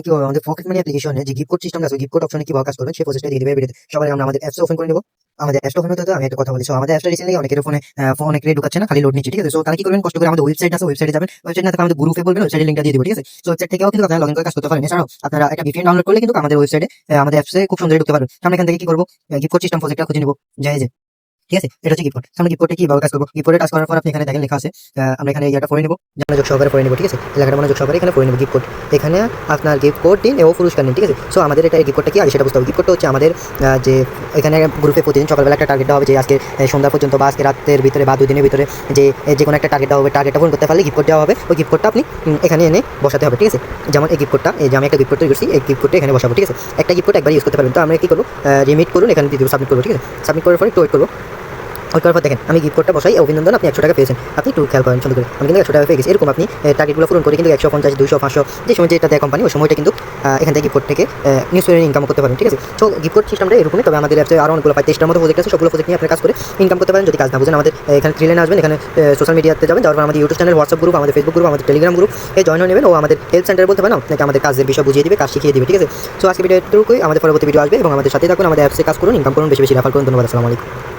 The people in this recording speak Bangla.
কিভাবে আমাদের পকেট মানি অ্যাপ্লিকেশনে যে গিফট কোড সিস্টেম আছে, গিফট কোড অপশনে কিভাবে কাজ করবেন সেই প্রসেসটা দিয়ে দিবে ভিডিওতে। সবাই আমরা আমাদের অ্যাপস ওপেন করে নেব। আমাদের অ্যাপস ওপেন হতে হতে আমি একটা কথা বলি। সো আমাদের অ্যাপসটা রিসেন্টলি অনেকের ফোনে অনেকের ঢুকাচ্ছে না, খালি লোড নিচ্ছে, ঠিক আছে। সো তারা কি করবেন, কষ্ট করে আমাদের ওয়েবসাইট আছে, ওয়েবসাইটে যাবেন, ওয়েবসাইট না থাকলে আমাদের গ্রুপে বলবেন, ওয়েবসাইটের লিঙ্কটা দিয়ে দিব, ঠিক আছে। সো ওয়েবসাইট থেকেও কিন্তু আপনারা লগইন করে কাজ করতে পারেন। এছাড়াও আপনারা একটা ভিপিএন ডাউনলোড করলে কিন্তু আমাদের ওয়েবসাইটে আমাদের অ্যাপসে খুব সুন্দর ঢুকতে পারবেন। আমরা এখান থেকে কি করবো, গিফট কোড সিস্টেম প্রজেক্টটা খুঁজে নিব, যাই যে, ঠিক আছে। এটা হচ্ছে গিফট কোড। আমরা গিফট কোডে কিভাবে কাজ করবো, গিফট কোডে কাজ করার পর আপনি এখানে দেখেন লেখা আছে, আমরা এখানে এটা পড়ে নিব, মনোযোগ সহকারে পড়ে নিব, ঠিক আছে। লেখাটা মনোযোগ সহকারে এখানে পড়ে নিব, গিফট কোড। এখানে আপনার গিফট কোড দিন এবং পুরস্কার নিন, ঠিক আছে। সো আমাদের এটা গিফট কোডটা কি আগে সেটা বুঝতে হবে। গিফট কোডটা হচ্ছে আমাদের যে এখানে গ্রুপে প্রতিদিন সকালবেলা একটা টার্গেট দেওয়া হবে, যে আজকে সন্ধ্যা পর্যন্ত বা আজকে রাতের ভিতরে বা 2 দিনের ভিতরে যে কোনো একটা টার্গেট দেওয়া হবে, টার্গেটটা পূরণ করতে পারলে গিফট কোড দেওয়া হবে। ওই গিফট কোডটা আপনি এখানে এনে বসাতে হবে, ঠিক আছে। যেমন এই গিফট কোডটা, এই যে আমি একটা গিফট কোড তৈরি করছি, এই গিফট কোডটা এখানে বসাবো, ঠিক আছে। একটা গিফট কোড একবার ইউজ করতে পারবেন। তো আমরা কি করবো, রিমিট করুন, এখানে দিয়ে দেবো, সাবমিট করবো, ঠিক আছে। সাবমিট করার পরে একটু ওয়েট করবো। ওই করার পর দেখেন আমি গিফট কোডটা বসাই, অভিনন্দন, আপনি 100 টাকা পেয়েছেন। আপনি একটু খেয়াল করেন সুন্দর করে, আমি কিন্তু 100 টাকা পেয়ে গেছি। এরকম আপনি টার্গেটগুলো পূরণ করে কিন্তু 150, 200, 500 যে সময় যেটা দেয় কোম্পানি, ওই সময়টা কিন্তু এখান থেকে গিফট কোড থেকে নিউজ পেপারে ইনকাম করতে পারেন, ঠিক আছে। তো গিফট কোড সিস্টেমটা এরকমই। তবে আমাদের অ্যাপসে আরও অনেকগুলো 23টার মতো প্রজেক্ট আছে, সবগুলো প্রজেক্ট নিয়ে আপনি কাজ করে ইনকাম করতে পারেন। যদি কাজ না বুঝেন আমাদের এখানে থ্রি লাইনে আসবেন, এখানে সোশ্যাল মিডিয়াতে যাবেন, যাওয়ার পর আমাদের ইউটিউব চ্যানেল, হোয়াটসঅ্যাপ গ্রুপ, আমাদের ফেসবুক গ্রুপ, আমাদের টেলিগ্রাম গ্রুপ জয়েন হয়ে নেবেন, ও আমাদের হেল্প সেন্টারে বলতে পারেন, আপনাকে আমাদের কাজের বিষয় বুঝিয়ে দিবে, কাজ শিখিয়ে দিবে, ঠিক আছে। সো আজকে ভিডিও এতটুকুই। আমাদের পরবর্তী ভিডিও আসবে এবং আমাদের সাথে থাকুন, আমাদের অ্যাপসে কাজ করুন, ইনকাম করুন, বেশি বেশি রেফার করুন। ধন্যবাদ, আসসালামু আলাইকুম।